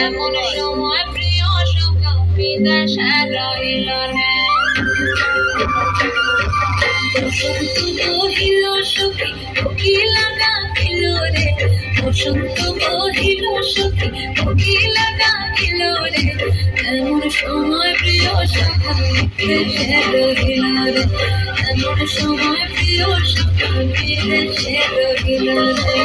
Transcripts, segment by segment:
এমন সময় প্রিয় সখা বিদেশে রহিল রে। বসন্ত বহিল সখী কোকিলা ডাকিল রে, বসন্ত বহিল সখী কোকিলা ডাকিল রে। এমন সময় প্রিয় সখা বিদেশে রহিল রে, এমন সময় প্রিয় সখা বিদেশে রহিল রে।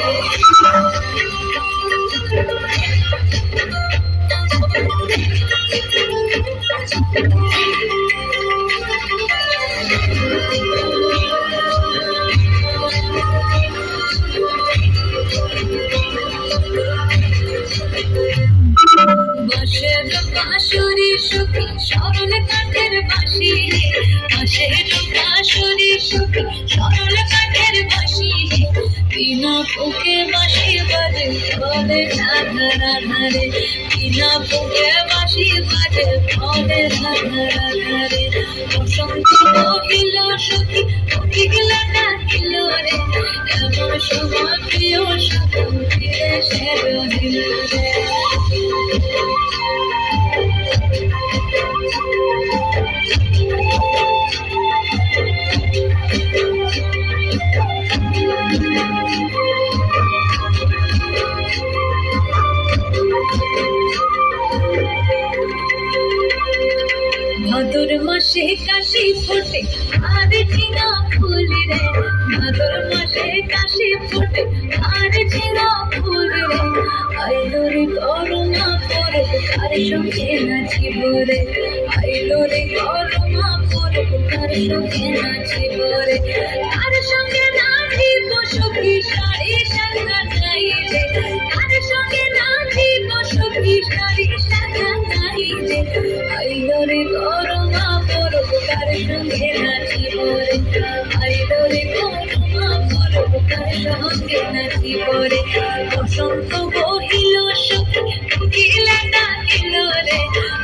বাঁশের বাঁশুরি সখী সরল কাঠের বাঁশি, বাঁশের বাঁশুরি সখী সরল কাঠের বাঁশি। বিনা ফুঁকে বাঁশি বাজে ফলে রাধা রাধা রে, বিনা ফুঁকে বাঁশি বাজে ফলে রাধা রাধা রে। বসন্ত বহিল সখী কোকিলা ডাকিল রে, এমন সময় প্রিয় সখা বিদেশে রহিল রে। ভাদর মাসে কাশি ফোটে আর ঝিঙা ফুল রে, ভাদর মাসে কাশি ফোটে আর ঝিঙা ফুল রে। আইলো রে করোনা পরব তার সঙ্গে নাচিব রে, আইলো রে করোনা পরব তার সঙ্গে নাচিব রে। তার সঙ্গে নাচিব সখী শাড়ি সাজা নাই রে, তার সঙ্গে নাচিব সখী শাড়ি সাজা নাই রে। আইলো রে করোনা পরব তার সঙ্গে নাচিব রে, আইলো রে করোনা পরব তার সঙ্গে নাচিব রে। বসন্ত বহিল সখী কোকিলা ডাকিল রে,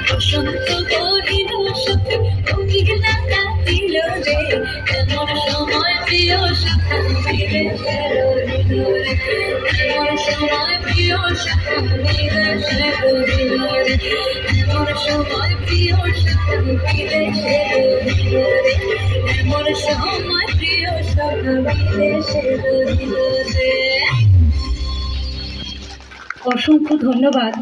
বসন্ত বহিল সখী কোকিলা ডাকিল রে। এমন সময় প্রিয় সখা বিদেশে রহিল রে, এমন সময় প্রিয় সখা বিদেশে রহিল রে, এমন সময় প্রিয় সখা বিদেশে রহিল রে, এমন সময় প্রিয় সখা বিদেশে রহিল রে। অসংখ্য ধন্যবাদ।